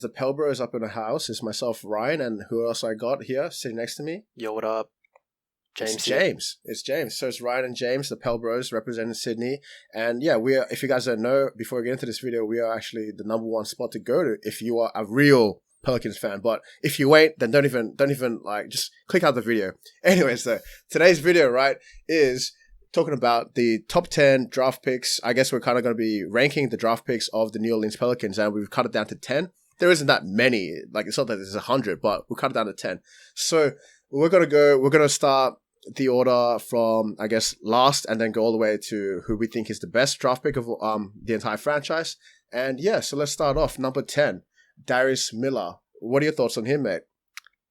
The Pelbros up in the house is myself, Ryan, and who else I got here sitting next to me? Yo, what up? James. It's James. So it's Ryan and James, the Pelbros, representing Sydney. And yeah, we are, if you guys don't know, before we get into this video, we are actually the number one spot to go to if you are a real Pelicans fan. But if you ain't, then don't even like, just click out the video. Anyways, though, today's video, right, is talking about the top 10 draft picks. I guess we're kind of going to be ranking the draft picks of the New Orleans Pelicans, and we've cut it down to 10. There isn't that many. Like, it's not that there's 100, but we'll cut it down to 10. So we're going to start the order from, I guess, last, and then go all the way to who we think is the best draft pick of the entire franchise. And yeah, so let's start off. Number 10, Darius Miller. What are your thoughts on him, mate?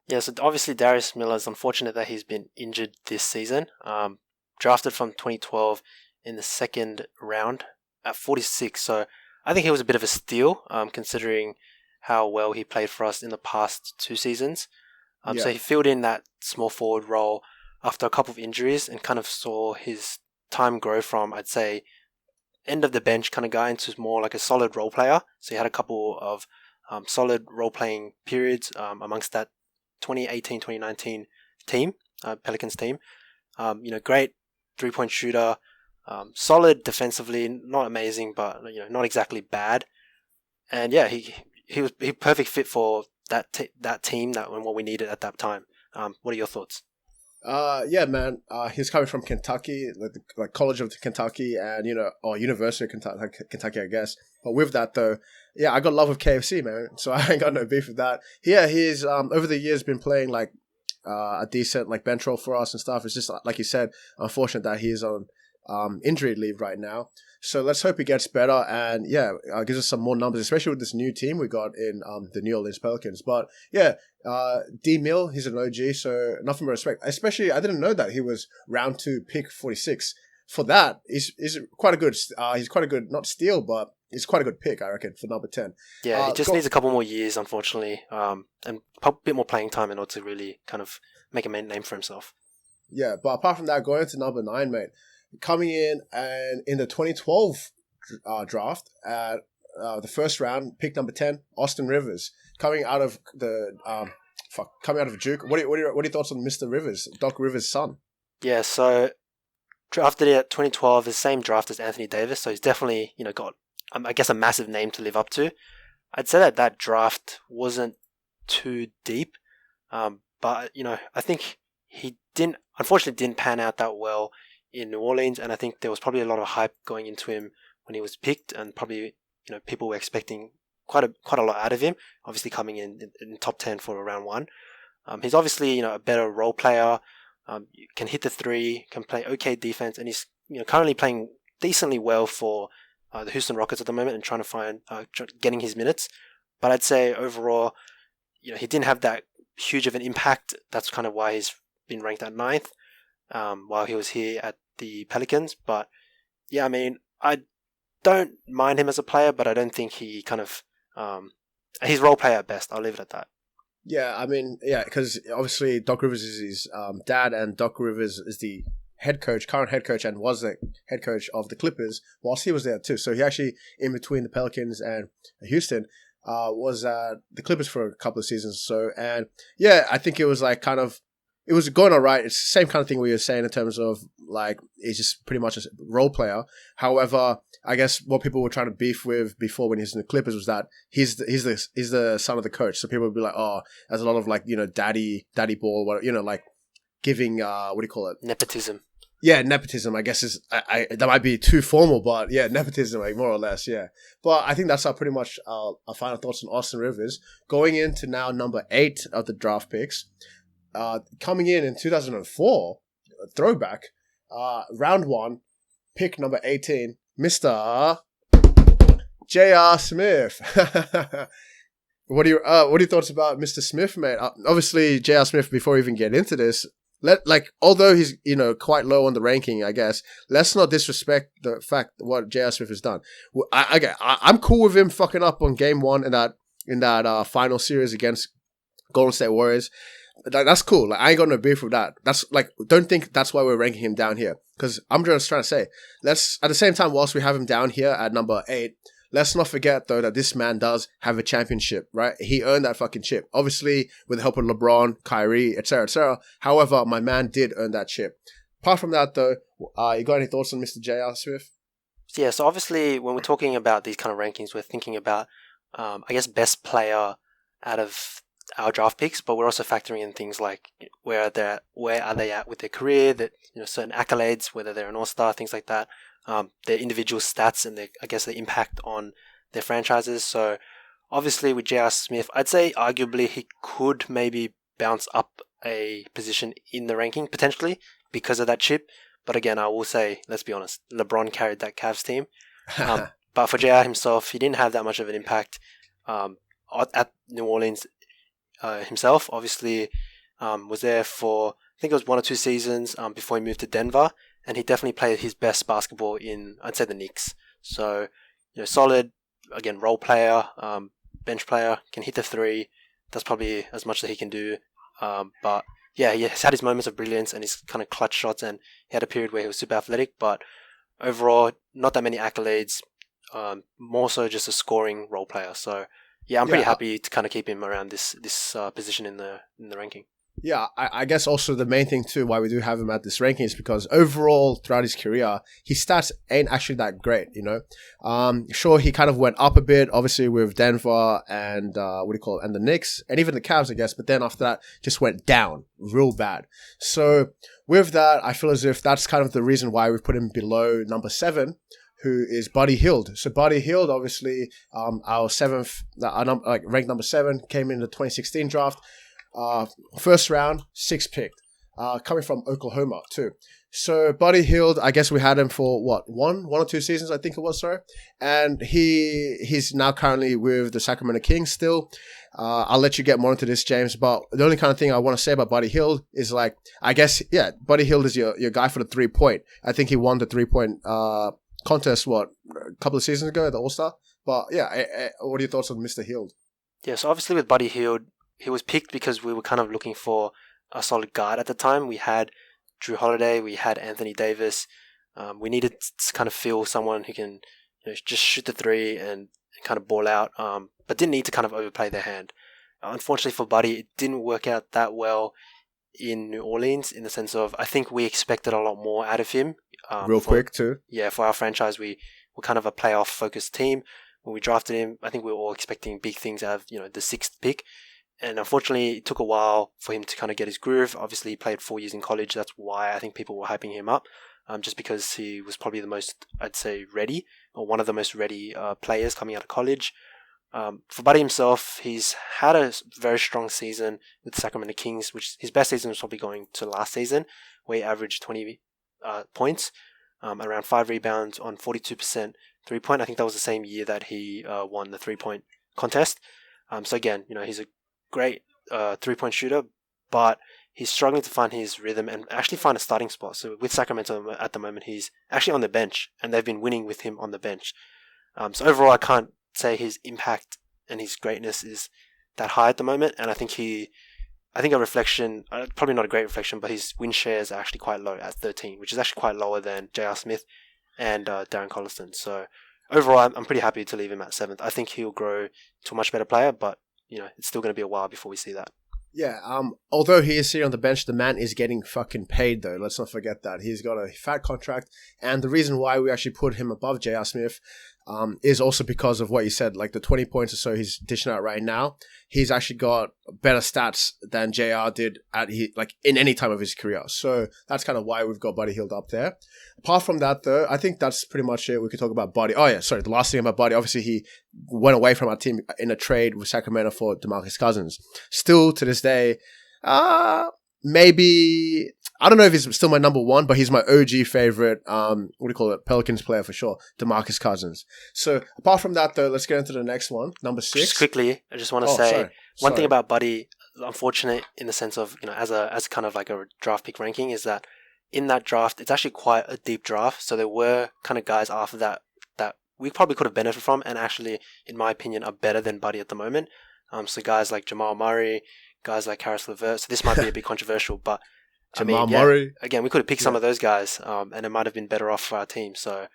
Yeah, so obviously Darius Miller is unfortunate that he's been injured this season. Drafted from 2012 in the second round at 46. So I think he was a bit of a steal, considering how well he played for us in the past 2 seasons. So he filled in that small forward role after a couple of injuries and kind of saw his time grow from, I'd say, end of the bench kind of guy into more like a solid role player. So he had a couple of solid role playing periods amongst that 2018-2019 team, Pelicans team. Great 3-point shooter, solid defensively, not amazing, but not exactly bad. And yeah, he was perfect fit for that team and what we needed at that time. What are your thoughts? Yeah, man. He's coming from Kentucky, like College of Kentucky, and or University of Kentucky, I guess. But with that though, yeah, I got love of KFC, man. So I ain't got no beef with that. Yeah, he's over the years been playing like a decent like bench role for us and stuff. It's just like you said, unfortunate that he's on injury leave right now. So let's hope he gets better and gives us some more numbers, especially with this new team we got in the New Orleans Pelicans. But yeah, D Mill, he's an OG, so nothing but respect. Especially, I didn't know that he was round 2, pick 46. For that, he's quite a good. He's quite a good, not steal, but he's quite a good pick, I reckon, for number 10. Yeah, he just needs a couple more years, unfortunately, and a bit more playing time in order to really kind of make a name for himself. Yeah, but apart from that, going into number 9, mate. Coming in and in the 2012 draft at the first round, pick number 10, Austin Rivers, coming out of Duke. What are your thoughts on Mr. Rivers, Doc Rivers' son? Yeah, so drafted at 2012, the same draft as Anthony Davis, so he's definitely got I guess a massive name to live up to. I'd say that draft wasn't too deep, but I think he unfortunately didn't pan out that well in New Orleans, and I think there was probably a lot of hype going into him when he was picked, and probably people were expecting quite a lot out of him. Obviously, coming in top 10 for round 1, he's obviously a better role player. Can hit the 3, can play okay defense, and he's currently playing decently well for the Houston Rockets at the moment, and trying to find getting his minutes. But I'd say overall, he didn't have that huge of an impact. That's kind of why he's been ranked at 9th. While he was here at the Pelicans. But yeah, I mean, I don't mind him as a player, but I don't think he kind of he's role player at best. I'll leave it at that. Yeah, I mean, yeah, because obviously Doc Rivers is his dad, and Doc Rivers is the current head coach, and was the head coach of the Clippers whilst he was there too. So he actually, in between the Pelicans and Houston, was at the Clippers for a couple of seasons. So, and yeah, I think it was like kind of, it was going all right. It's the same kind of thing we were saying in terms of like, he's just pretty much a role player. However, I guess what people were trying to beef with before when he was in the Clippers was that he's the son of the coach. So people would be like, oh, there's a lot of like, daddy ball, whatever, like giving, what do you call it? Nepotism. Yeah, nepotism, I guess is, that might be too formal, but yeah, nepotism, like more or less, yeah. But I think that's pretty much our final thoughts on Austin Rivers. Going into now number 8 of the draft picks. Coming in 2004, throwback, round 1, pick number 18, Mr. J.R. Smith. What are your thoughts about Mr. Smith, mate? Obviously, J.R. Smith, before we even get into this, although he's, quite low on the ranking, I guess, let's not disrespect the fact what J.R. Smith has done. I'm cool with him fucking up on game 1 in that final series against Golden State Warriors. That's cool. Like, I ain't got no beef with that. That's like, don't think that's why we're ranking him down here. Because I'm just trying to say, let's, at the same time, whilst we have him down here at number 8, let's not forget, though, that this man does have a championship, right? He earned that fucking chip. Obviously, with the help of LeBron, Kyrie, etc., etc. However, my man did earn that chip. Apart from that, though, you got any thoughts on Mr. J.R. Smith? Yeah, so obviously when we're talking about these kind of rankings, we're thinking about, I guess, best player out of our draft picks, but we're also factoring in things like where are they at with their career, that certain accolades, whether they're an all-star, things like that, their individual stats and I guess the impact on their franchises. So obviously with J.R. Smith, I'd say arguably he could maybe bounce up a position in the ranking potentially because of that chip. But again, I will say, let's be honest, LeBron carried that Cavs team. But for JR himself, he didn't have that much of an impact at New Orleans himself. Obviously, was there for, I think it was 1 or 2 seasons before he moved to Denver. And he definitely played his best basketball in, I'd say, the Knicks. So, solid, again, role player, bench player, can hit the three. That's probably as much that he can do. But yeah, he has had his moments of brilliance and his kind of clutch shots, and he had a period where he was super athletic, but overall, not that many accolades, more so just a scoring role player. So yeah, I'm pretty happy to kind of keep him around this position in the ranking. Yeah, I guess also the main thing too why we do have him at this ranking is because overall throughout his career, his stats ain't actually that great, Sure, he kind of went up a bit, obviously with Denver and and the Knicks and even the Cavs, I guess. But then after that, just went down real bad. So with that, I feel as if that's kind of the reason why we put him below number 7. Who is Buddy Hield. So Buddy Hield, obviously, our ranked number 7, came in the 2016 draft. First round, 6th picked, coming from Oklahoma too. So Buddy Hield, I guess we had him for one or 2 seasons, I think it was, sorry. And he's now currently with the Sacramento Kings still. I'll let you get more into this, James, but the only kind of thing I want to say about Buddy Hield is Buddy Hield is your guy for the 3-point. I think he won the 3-point contest, a couple of seasons ago at the All-Star. But yeah, what are your thoughts on Mr. Hield? Yeah, so obviously with Buddy Hield, he was picked because we were kind of looking for a solid guard at the time. We had Drew Holiday, we had Anthony Davis. We needed to kind of feel someone who can just shoot the three and kind of ball out, but didn't need to kind of overplay their hand. Unfortunately for Buddy, it didn't work out that well in New Orleans, in the sense of I think we expected a lot more out of him. Quick too. Yeah, for our franchise, we were kind of a playoff-focused team. When we drafted him, I think we were all expecting big things out of the 6th pick. And unfortunately, it took a while for him to kind of get his groove. Obviously, he played 4 years in college. That's why I think people were hyping him up, just because he was probably the most, I'd say, ready, or one of the most ready players coming out of college. For Buddy himself, he's had a very strong season with the Sacramento Kings, which his best season was probably going to last season, where he averaged 20 points, around 5 rebounds on 42% 3-point. I think that was the same year that he won the 3-point contest. So again, he's a great 3-point shooter, but he's struggling to find his rhythm and actually find a starting spot. So with Sacramento at the moment, he's actually on the bench, and they've been winning with him on the bench. So overall, I can't say his impact and his greatness is that high at the moment, and I think a reflection, probably not a great reflection, but his win shares are actually quite low at 13, which is actually quite lower than J.R. Smith and Darren Collison. So overall, I'm pretty happy to leave him at 7th. I think he'll grow to a much better player, but it's still going to be a while before we see that. Yeah, although he is sitting on the bench, the man is getting fucking paid, though. Let's not forget that. He's got a fat contract, and the reason why we actually put him above J.R. Smith is also because of what you said, like the 20 points or so he's dishing out right now. He's actually got better stats than JR did in any time of his career. So that's kind of why we've got Buddy Hield up there. Apart from that, though, I think that's pretty much it. We could talk about Buddy. Oh, yeah, sorry. The last thing about Buddy, obviously, he went away from our team in a trade with Sacramento for DeMarcus Cousins. Still, to this day, maybe... I don't know if he's still my number 1, but he's my OG favorite, Pelicans player for sure, DeMarcus Cousins. So, apart from that, though, let's get into the next one, number 6. Just quickly, I just want to say, one thing about Buddy, unfortunate in the sense of, as kind of like a draft pick ranking, is that in that draft, it's actually quite a deep draft. So there were kind of guys after that we probably could have benefited from, and actually, in my opinion, are better than Buddy at the moment. So guys like Jamal Murray, guys like Karis LeVert. So this might be a bit controversial, but Jamal Murray. Again, we could have picked some of those guys, and it might have been better off for our team. So,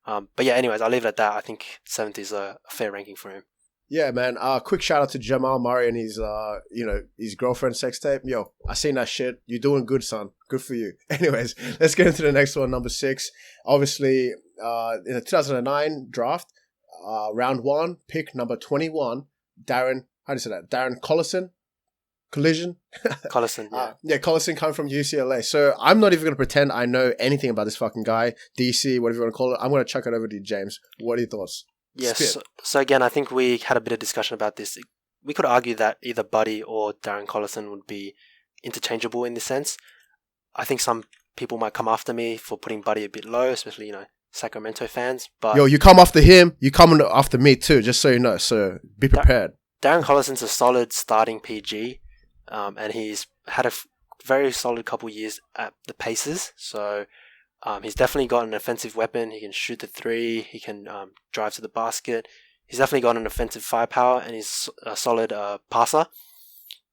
But yeah, anyways, I'll leave it at that. I think 7th is a fair ranking for him. Yeah, man. Quick shout out to Jamal Murray and his, his girlfriend sex tape. Yo, I seen that shit. You're doing good, son. Good for you. Anyways, let's get into the next one, number 6. Obviously, in the 2009 draft, round 1, pick number 21, Darren. How do you say that? Darren Collison. Collison, yeah. Collison coming from UCLA. So I'm not even going to pretend I know anything about this fucking guy. DC, whatever you want to call it. I'm going to chuck it over to you, James. What are your thoughts? Yes. So again, I think we had a bit of discussion about this. We could argue that either Buddy or Darren Collison would be interchangeable in this sense. I think some people might come after me for putting Buddy a bit low, especially, Sacramento fans. But yo, you come after him, you come after me too, just so you know. So be prepared. Darren Collison's a solid starting PG, and he's had a very solid couple years at the Pacers. So he's definitely got an offensive weapon. He can shoot the 3. He can drive to the basket. He's definitely got an offensive firepower, and he's a solid passer.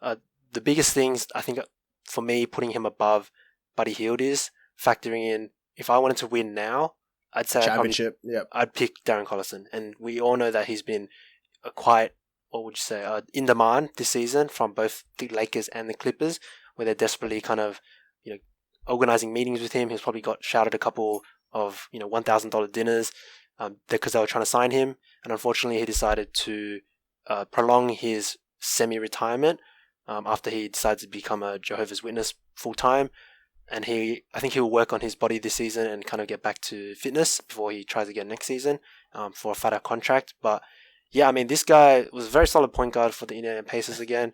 The biggest things, I think, for me, putting him above Buddy Hield is factoring in, if I wanted to win now, I'd say championship. I'd pick Darren Collison. And we all know that he's been quite, what would you say, in demand this season from both the Lakers and the Clippers, where they're desperately kind of, organizing meetings with him. He's probably got shouted a couple of, $1,000 dinners because they were trying to sign him. And unfortunately, he decided to prolong his semi-retirement after he decided to become a Jehovah's Witness full-time. And I think he'll work on his body this season and kind of get back to fitness before he tries again next season for a fatter contract. But yeah, I mean, this guy was a very solid point guard for the Indiana Pacers again.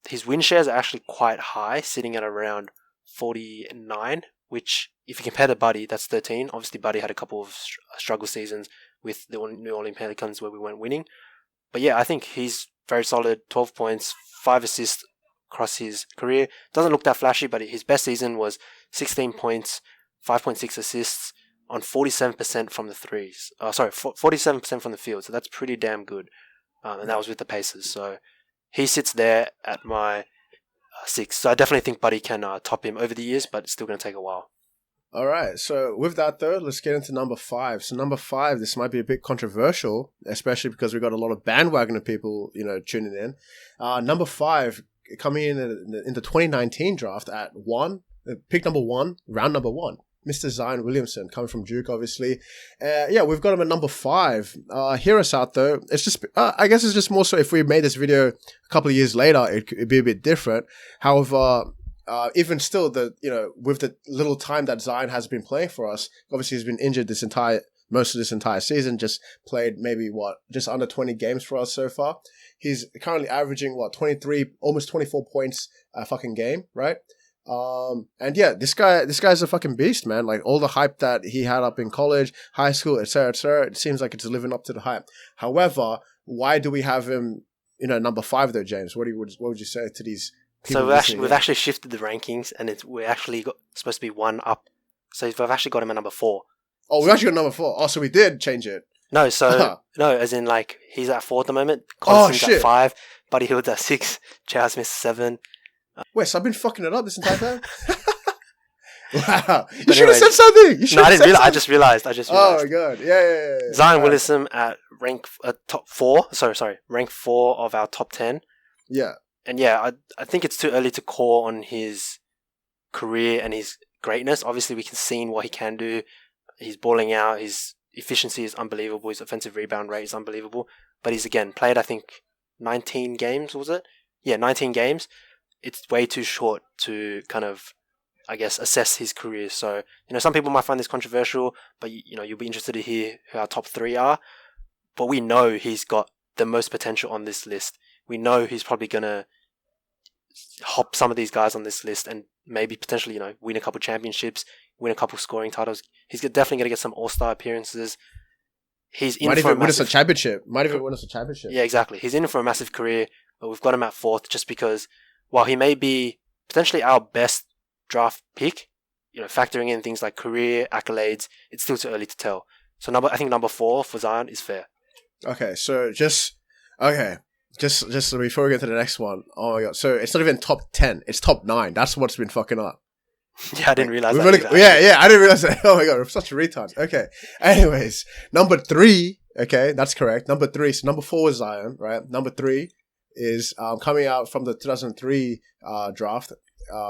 His win shares are actually quite high, sitting at around 49, which if you compare to Buddy, that's 13. Obviously, Buddy had a couple of struggle seasons with the New Orleans Pelicans where we weren't winning. But yeah, I think he's very solid. 12 points, 5 assists across his career. Doesn't look that flashy, but his best season was 16 points, 5.6 assists on 47% from the threes. 47% from the field. So that's pretty damn good. And that was with the Pacers. So he sits there at my 6. So I definitely think Buddy can top him over the years, but it's still going to take a while. All right. So with that, though, let's get into number 5. So number 5, this might be a bit controversial, especially because we've got a lot of bandwagoner people, tuning in. Number 5, coming in the 2019 draft at 1, pick number 1, round number 1. Mr. Zion Williamson, coming from Duke, obviously. We've got him at number 5. Hear us out, though. It's just, I guess it's just more so if we made this video a couple of years later, it'd be a bit different. However, even still, with the little time that Zion has been playing for us, obviously he's been injured most of this entire season, just played maybe, just under 20 games for us so far. He's currently averaging, 23, almost 24 points a fucking game, right? And yeah, this guy's a fucking beast, man. Like all the hype that he had up in college, high school, etc., it seems like it's living up to the hype. However, why do we have him, number 5 though, James? What would you say to these people? So we've actually shifted the rankings, and we're actually supposed to be 1 up. So we've actually got him at number 4. Oh, we actually got number 4. Oh, so we did change it. No, no, as in he's at 4 at the moment. Constance's at 5. Buddy Hield's at 6. J.R. Smith's 7. Wait, so I've been fucking it up this entire time? Wow. You should have said something. I didn't realize. I just realized. Oh my god. Yeah. Zion Williamson at top 4. Sorry. Rank 4 of our top 10. Yeah. And yeah, I think it's too early to call on his career and his greatness. Obviously, we can see what he can do. He's balling out. His efficiency is unbelievable. His offensive rebound rate is unbelievable. But he's, again, played, I think, 19 games, was it? Yeah, 19 games. It's way too short to kind of, I guess, assess his career. So, some people might find this controversial, but, you'll be interested to hear who our top 3 are. But we know he's got the most potential on this list. We know he's probably going to hop some of these guys on this list and maybe potentially, win a couple championships, win a couple scoring titles. He's definitely going to get some all-star appearances. He's in might for even win us a championship. Yeah, exactly. He's in for a massive career, but we've got him at 4th just because while he may be potentially our best draft pick, factoring in things like career, accolades, it's still too early to tell. So I think number 4 for Zion is fair. Okay, so just before we get to the next one, oh my god, so it's not even top 10, it's top 9. That's what's been fucking up. Yeah, I didn't realize that. Really, either. yeah, I didn't realize that. Oh my god, we're such retards. Okay. Anyways, number 3. Okay, that's correct. Number 3. So number 4 is Zion, right? Number 3 is coming out from the 2003 draft,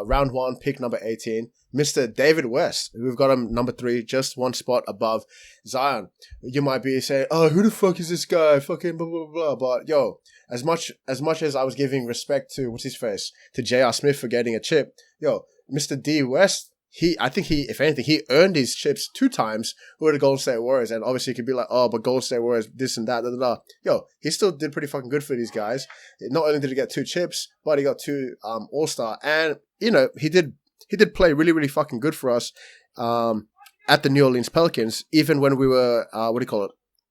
round 1, pick number 18, Mr. David West. We've got him number 3, just one spot above Zion. You might be saying, "Oh, who the fuck is this guy? Fucking blah blah blah." But yo, as much as I was giving respect to to J.R. Smith for getting a chip, yo, Mr. D West, I think if anything, he earned his chips 2 times with the Golden State Warriors. And obviously, you could be like, "Oh, but Golden State Warriors, this and that, da da da." Yo, he still did pretty fucking good for these guys. Not only did he get 2 chips, but he got 2 All-Star, and you know he did play really really fucking good for us at the New Orleans Pelicans, even when we were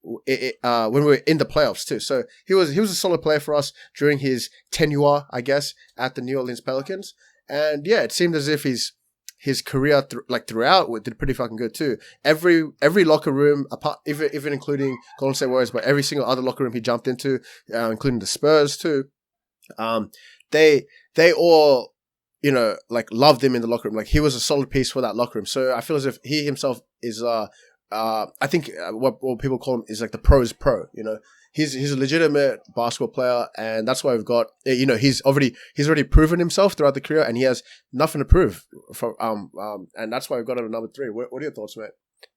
when we were in the playoffs too. So he was a solid player for us during his tenure, I guess, at the New Orleans Pelicans. And yeah, it seemed as if his career throughout did pretty fucking good too. Every locker room, apart even including Golden State Warriors, but every single other locker room he jumped into, including the Spurs too, they all, you know, like loved him in the locker room. Like he was a solid piece for that locker room. So I feel as if he himself is I think what people call him is like the pro's pro. You know, he's a legitimate basketball player, and that's why we've got, you know, he's already proven himself throughout the career, and he has nothing to prove for and that's why we've got him at number 3. What are your thoughts, mate?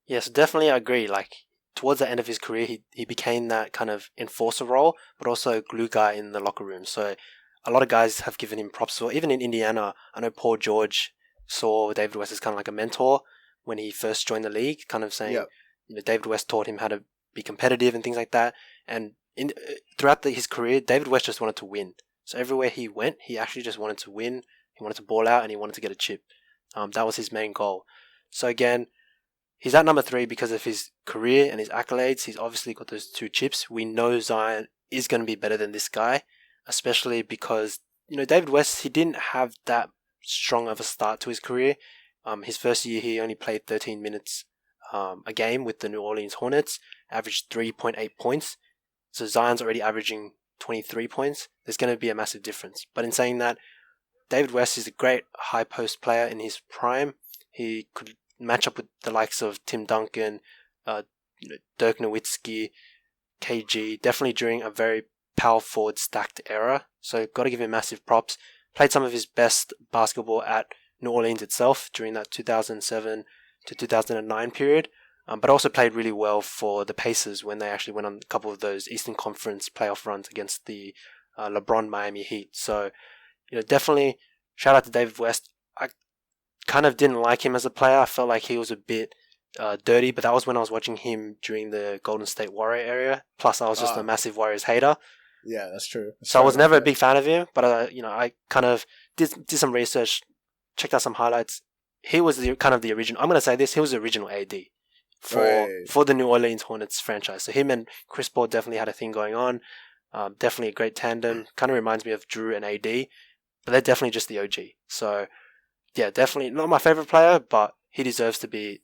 Yes, definitely I agree. Like towards the end of his career, he became that kind of enforcer role, but also glue guy in the locker room. So a lot of guys have given him props for. Even in Indiana, I know Paul George saw David West as kind of like a mentor when he first joined the league, kind of saying, you know, David West taught him how to be competitive and things like that. And throughout his career, David West just wanted to win. So everywhere he went, he actually just wanted to win. He wanted to ball out and he wanted to get a chip. That was his main goal. So again, he's at number 3 because of his career and his accolades. He's obviously got those 2 chips. We know Zion is going to be better than this guy, especially because, you know, David West, he didn't have that strong of a start to his career. His first year, he only played 13 minutes a game with the New Orleans Hornets, averaged 3.8 points. So Zion's already averaging 23 points. There's going to be a massive difference. But in saying that, David West is a great high post player in his prime. He could match up with the likes of Tim Duncan, Dirk Nowitzki, KG, definitely during a very power forward stacked era. So got to give him massive props. Played some of his best basketball at New Orleans itself during that 2007 to 2009 period, but also played really well for the Pacers when they actually went on a couple of those Eastern Conference playoff runs against the LeBron Miami Heat. So, you know, definitely shout out to David West. I kind of didn't like him as a player. I felt like he was a bit dirty, but that was when I was watching him during the Golden State Warrior era. Plus, I was just a massive Warriors hater. Yeah, that's true. So I was never a big fan of him, but I kind of did some research, checked out some highlights. He was the original. I'm going to say this. He was the original AD for the New Orleans Hornets franchise. So him and Chris Paul definitely had a thing going on. Definitely a great tandem. Kind of reminds me of Drew and AD, but they're definitely just the OG. So yeah, definitely not my favorite player, but he deserves to be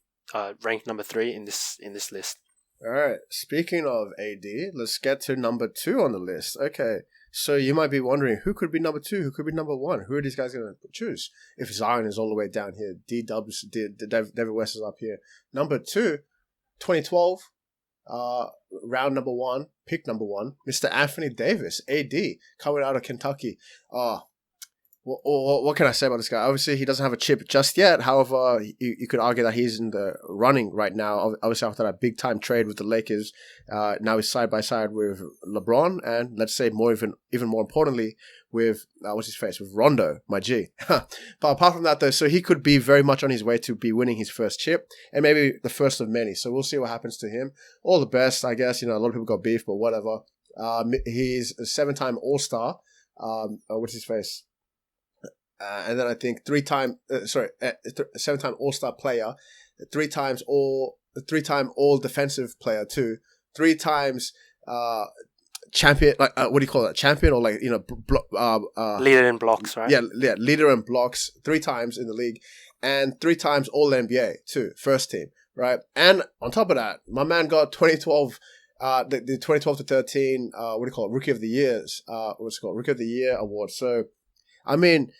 ranked number 3 in this list. All right. Speaking of AD, let's get to number 2 on the list. Okay. So you might be wondering, who could be number 2? Who could be number 1? Who are these guys going to choose? If Zion is all the way down here, David West is up here. Number 2, 2012, round number 1, pick number 1, Mr. Anthony Davis, AD, coming out of Kentucky. What can I say about this guy? Obviously, he doesn't have a chip just yet. However, you could argue that he's in the running right now. Obviously, after that big-time trade with the Lakers, now he's side-by-side with LeBron, and let's say even more importantly, with, with Rondo, my G. But apart from that, though, so he could be very much on his way to be winning his first chip, and maybe the first of many. So we'll see what happens to him. All the best, I guess. You know, a lot of people got beef, but whatever. He's a 7-time All-Star. And then I think 7-time All-Star player, 3 times All Defensive player too, 3 times champion, like what do you call that? Champion, or like, you know, leader in blocks, right? Yeah, leader in blocks 3 times in the league, and 3 times All NBA too, first team, right? And on top of that, my man got 2012. The 2012 to 13, Rookie of the Year award. So, I mean,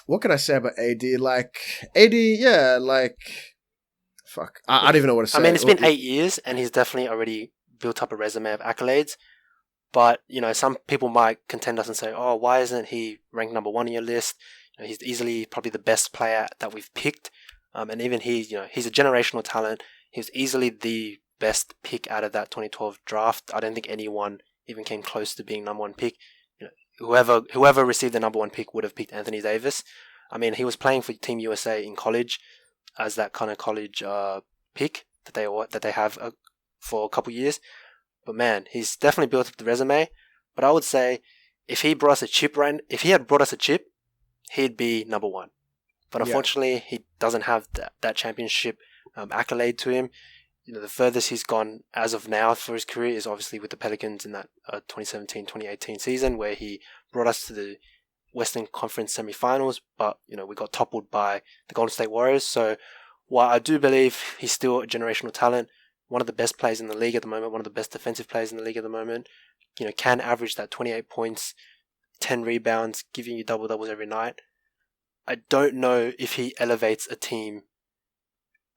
what can I say about AD? Like AD, yeah, like fuck. I don't even know what to say. I mean, it's been 8 years, and he's definitely already built up a resume of accolades. But some people might contend us and say, "Oh, why isn't he ranked number one on your list?" He's easily probably the best player that we've picked, and even he's a generational talent. He was easily the best pick out of that 2012 draft. I don't think anyone even came close to being number one pick. Whoever received the number one pick would have picked Anthony Davis. I mean, he was playing for Team USA in college as that kind of college pick that they have for a couple years. But man, he's definitely built up the resume. But I would say if he had brought us a chip, he'd be number one. But unfortunately, he doesn't have that championship accolade to him. The furthest he's gone as of now for his career is obviously with the Pelicans in that 2017-2018 season, where he brought us to the Western Conference semifinals, but we got toppled by the Golden State Warriors. So while I do believe he's still a generational talent, one of the best players in the league at the moment, one of the best defensive players in the league at the moment, can average that 28 points, 10 rebounds, giving you double-doubles every night. I don't know if he elevates a team.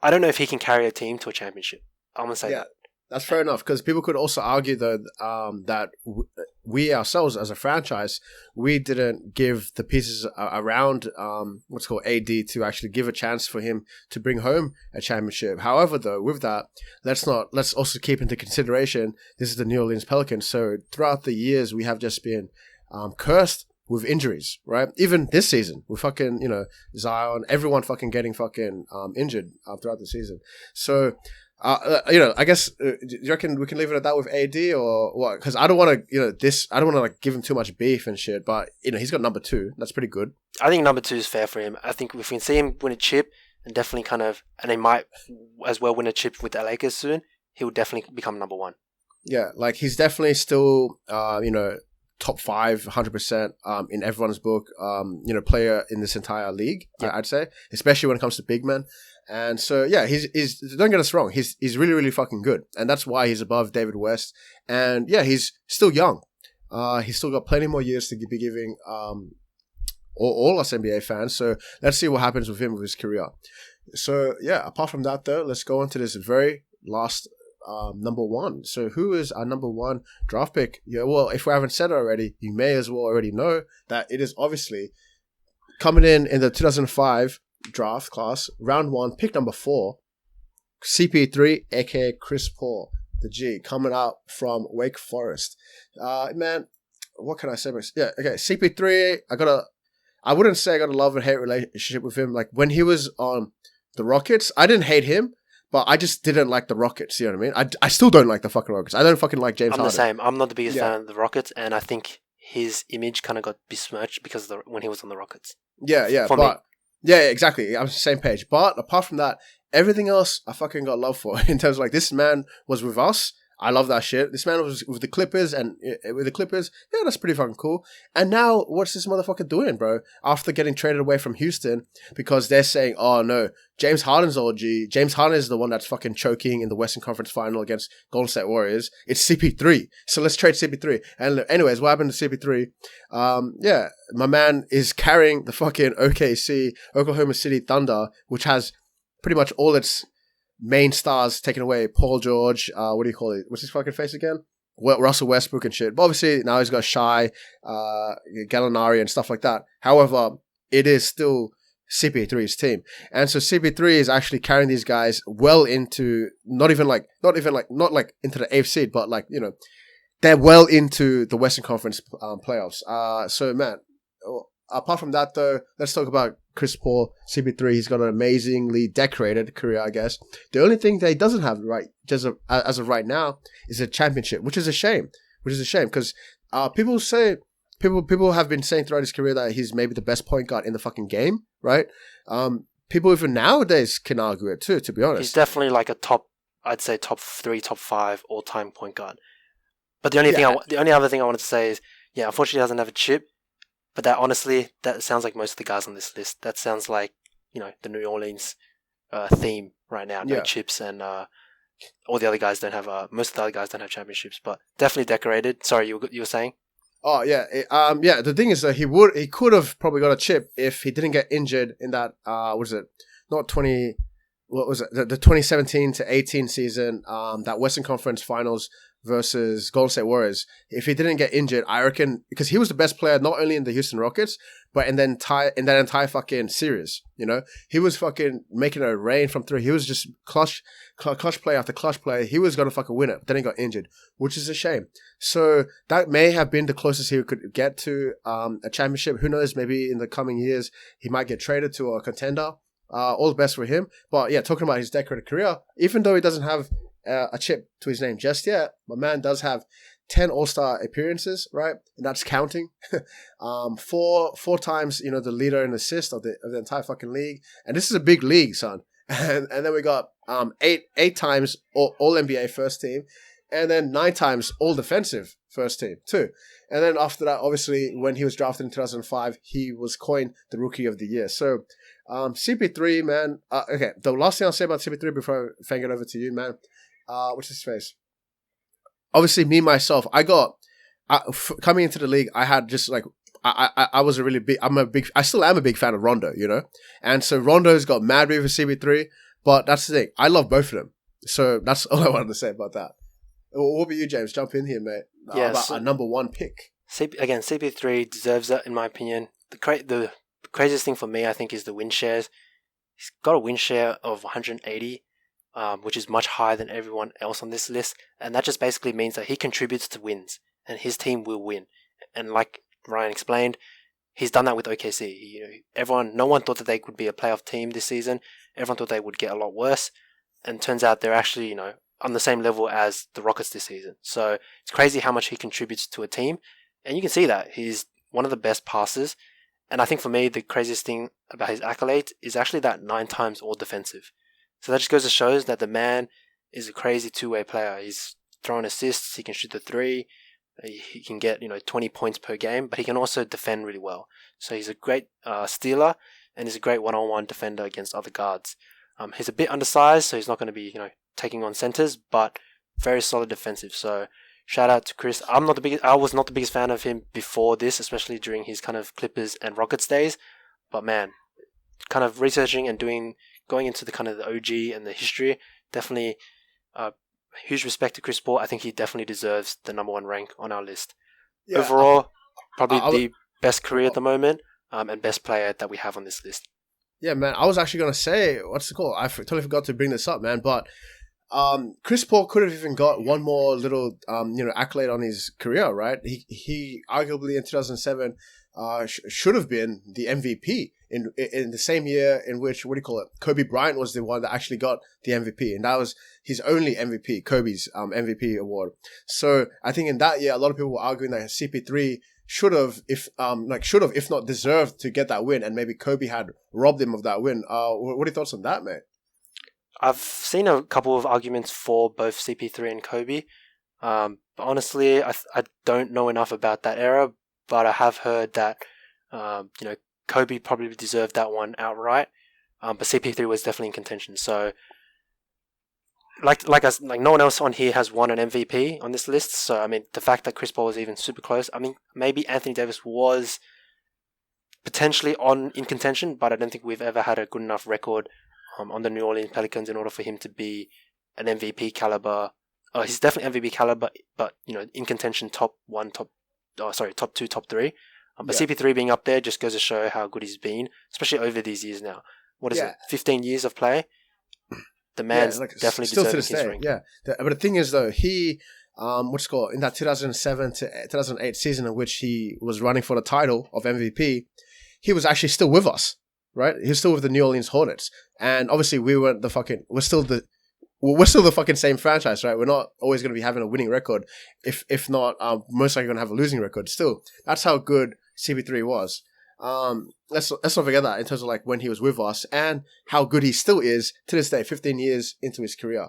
I don't know if he can carry a team to a championship. I'm going to say that. That's fair enough, because people could also argue though that we ourselves as a franchise, we didn't give the pieces around what's called AD to actually give a chance for him to bring home a championship. However, though, with that, let's also keep into consideration this is the New Orleans Pelicans. So throughout the years, we have just been cursed with injuries, right? Even this season, with fucking Zion, everyone fucking getting fucking injured throughout the season. So. I guess, do you reckon we can leave it at that with AD or what? Because I don't want to, I don't want to like give him too much beef and shit, but he's got number 2. That's pretty good. I think number 2 is fair for him. I think if we can see him win a chip and definitely and he might as well win a chip with the Lakers soon, he will definitely become number 1. Yeah, like he's definitely still, top 5, 100% in everyone's book, player in this entire league, I'd say, especially when it comes to big men. And so, yeah, he's don't get us wrong, he's really, really fucking good. And that's why he's above David West. And yeah, he's still young. He's still got plenty more years to be giving all us NBA fans. So let's see what happens with him with his career. So yeah, apart from that though, let's go on to this very last number 1. So who is our number 1 draft pick? Yeah, well, if we haven't said it already, you may as well already know that it is obviously coming in the 2005 draft class, round 1, pick number 4, CP3, aka Chris Paul, the G, coming out from Wake Forest. Man, what can I say? Yeah, okay, CP3, I wouldn't say I got a love and hate relationship with him. Like when he was on the Rockets, I didn't hate him, but I just didn't like the Rockets, you know what I mean? I still don't like the fucking Rockets. I don't fucking like James Harden. I'm the same. I'm not the biggest fan of the Rockets, and I think his image kind of got besmirched because when he was on the Rockets. Yeah, but... Yeah, exactly. I'm on the same page. But apart from that, everything else I fucking got love for. In terms of like, this man was with us. I love that shit. This man was with the Clippers, and with the Clippers, yeah, that's pretty fucking cool. And now, what's this motherfucker doing, bro? After getting traded away from Houston, because they're saying, oh no, James Harden's OG. James Harden is the one that's fucking choking in the Western Conference Final against Golden State Warriors. It's CP3. So let's trade CP3. And anyways, what happened to CP3? Yeah, my man is carrying the fucking OKC, Oklahoma City Thunder, which has pretty much all its main stars taken away. Paul George, what do you call it? What's his fucking face again? Russell Westbrook and shit. But obviously now he's got Shai, Gallinari and stuff like that. However, it is still CP3's team. And so CP3 is actually carrying these guys well into, not into the eighth seed, but like, they're well into the Western Conference playoffs. So man, apart from that though, let's talk about Chris Paul, CP3. He's got an amazingly decorated career, I guess. The only thing that he doesn't have as of right now is a championship, which is a shame. Because people have been saying throughout his career that he's maybe the best point guard in the fucking game, right? People even nowadays can argue it too, to be honest. He's definitely like top 3, top 5 all-time point guard. But the only other thing I wanted to say is, yeah, unfortunately he doesn't have a chip. But that sounds like most of the guys on this list. That sounds like, the New Orleans theme right now. No chips, and all the other guys don't have, most of the other guys don't have championships, but definitely decorated. Sorry, you were saying? Oh yeah, yeah. The thing is that he could have probably got a chip if he didn't get injured in that. What was it? Not 20. What was it? The 2017 to 18 season. That Western Conference Finals versus Golden State Warriors. If he didn't get injured, I reckon because he was the best player not only in the Houston Rockets but in that entire fucking series. You know, he was fucking making it rain from three. He was just clutch play after clutch play. He was gonna fucking win it. Then he got injured, which is a shame. So that may have been the closest he could get to a championship. Who knows? Maybe in the coming years he might get traded to a contender. All the best for him. But yeah, talking about his decorated career, even though he doesn't have a chip to his name just yet, my man does have 10 All-Star appearances, right? And that's counting. Four times, you know, the leader in assists of the entire fucking league. And this is a big league, son. And then we got eight times all NBA first team, and then 9 times all defensive first team too. And then after that, obviously, when he was drafted in 2005, he was coined the Rookie of the Year. So CP3, man. Okay, the last thing I'll say about CP3 before I fang it over to you, man. What's his face? Obviously, me myself, coming into the league, I had just like I was a really big. I still am a big fan of Rondo, you know. And so Rondo's got mad beef with CP3, but that's the thing. I love both of them. So that's all I wanted to say about that. What about you, James? Jump in here, mate. Yeah, about a number one pick. Again, CP3 deserves it, in my opinion. The craziest thing for me, I think, is the win shares. He's got a win share of 180, which is much higher than everyone else on this list. And that just basically means that he contributes to wins, and his team will win. And like Ryan explained, he's done that with OKC. No one thought that they could be a playoff team this season. Everyone thought they would get a lot worse. And turns out they're actually, on the same level as the Rockets this season. So it's crazy how much he contributes to a team. And you can see that. He's one of the best passers. And I think for me, the craziest thing about his accolades is actually that 9 times all defensive. So that just goes to show that the man is a crazy two-way player. He's throwing assists. He can shoot the three. He can get 20 points per game, but he can also defend really well. So he's a great stealer, and he's a great one-on-one defender against other guards. He's a bit undersized, so he's not going to be taking on centers, but very solid defensive. So shout out to Chris. I was not the biggest fan of him before this, especially during his kind of Clippers and Rockets days. But man, kind of researching and going into the kind of the OG and the history, definitely huge respect to Chris Paul. I think he definitely deserves the number 1 rank on our list. Yeah, overall, probably the best career at the moment, and best player that we have on this list. Yeah, man. I was actually going to say, what's it called? I totally forgot to bring this up, man. But Chris Paul could have even got one more little, accolade on his career, right? He arguably in 2007 should have been the MVP in the same year in which, Kobe Bryant was the one that actually got the MVP, and that was his only MVP, Kobe's MVP award. So I think in that year, a lot of people were arguing that CP3 should have, if not deserved to get that win, and maybe Kobe had robbed him of that win. What are your thoughts on that, mate? I've seen a couple of arguments for both CP3 and Kobe. But honestly, I don't know enough about that era, but I have heard that Kobe probably deserved that one outright. But CP3 was definitely in contention. So like no one else on here has won an MVP on this list. So I mean, the fact that Chris Paul was even super close. I mean, maybe Anthony Davis was potentially in contention, but I don't think we've ever had a good enough record on the New Orleans Pelicans in order for him to be an MVP caliber. He's definitely MVP caliber, but in contention, top 2, top 3. But CP3 being up there just goes to show how good he's been, especially over these years now. What is it? 15 years of play. The man's definitely still deserving his ring. Yeah, but the thing is though, he in that 2007 to 2008 season in which he was running for the title of MVP, he was actually still with us. Right, he was still with the New Orleans Hornets, and obviously we're still the fucking same franchise, right? We're not always going to be having a winning record, if not, most likely going to have a losing record. Still, that's how good CP3 was. Let's not forget that in terms of when he was with us and how good he still is to this day, 15 years into his career.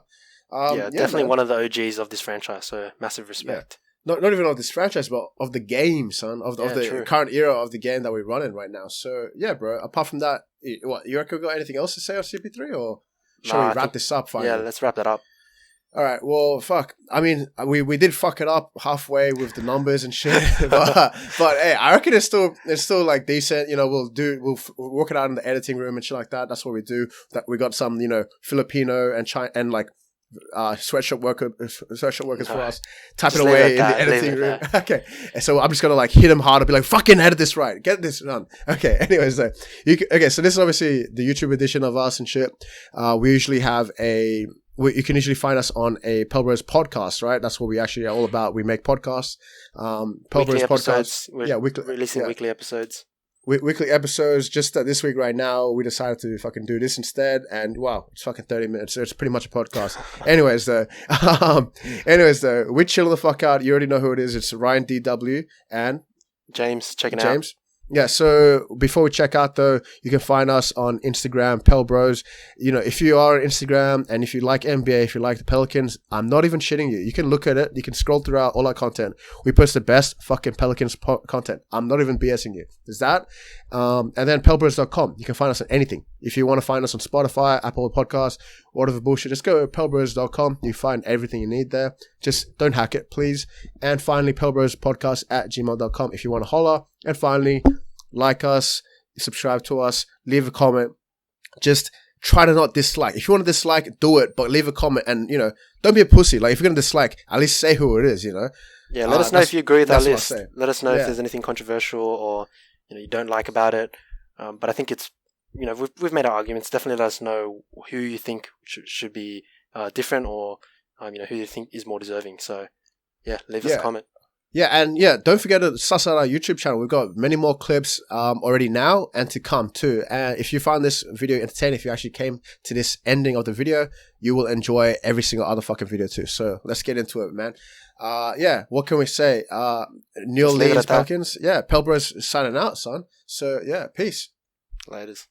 Definitely one of the OGs of this franchise. So massive respect. Yeah. Not even of this franchise, but of the game, son. Of the current era of the game that we're running right now. So, yeah, bro. Apart from that, you reckon we got anything else to say on CP3? Or shall we wrap this up finally? Yeah, let's wrap that up. All right. Well, fuck. I mean, we did fuck it up halfway with the numbers and shit, but hey, I reckon it's still like decent. You know, we'll work it out in the editing room and shit like that. That's what we do. That we got some, you know, Filipino and China and like sweatshop workers for us typing away in the editing room. Okay, so I'm just gonna like hit him hard and be like, fucking edit this right, get this done. Okay, anyways, so this is obviously the YouTube edition of us and shit. We usually have you can usually find us on a Pelbros podcast, right? That's what we actually are all about. We make podcasts. Pelbros podcasts. Releasing weekly episodes. Weekly episodes. Just this week right now, we decided to fucking do this instead. And wow, it's fucking 30 minutes. So it's pretty much a podcast. anyways, we chill the fuck out. You already know who it is. It's Ryan DW and James. Checking out. Yeah, so before we check out though, you can find us on Instagram, Pelbros. You know, if you are on Instagram and if you like NBA, if you like the Pelicans, I'm not even shitting you. You can look at it. You can scroll throughout all our content. We post the best fucking Pelicans content. I'm not even BSing you. There's that. And then pelbros.com. You can find us on anything. If you want to find us on Spotify, Apple Podcasts, whatever bullshit, just go to pelbros.com. You find everything you need there. Just don't hack it, please. And finally, pelbrospodcast@gmail.com if you want to holler. And finally, like us, subscribe to us, leave a comment. Just try to not dislike. If you want to dislike, do it, but leave a comment and, you know, don't be a pussy. Like, if you're going to dislike, at least say who it is, you know? Yeah, let us know if you agree with our list. Let us know if there's anything controversial or, you know, you don't like about it. But I think it's, you know, we've made our arguments. Definitely let us know who you think should be different or, you know, who you think is more deserving. So, yeah, leave us a comment. Yeah, and yeah, don't forget to suss out our YouTube channel. We've got many more clips already now and to come too. And if you found this video entertaining, if you actually came to this ending of the video, you will enjoy every single other fucking video too. So let's get into it, man. Yeah, what can we say? New Orleans Pelicans. Yeah, Pelbros signing out, son. So yeah, peace. Laters.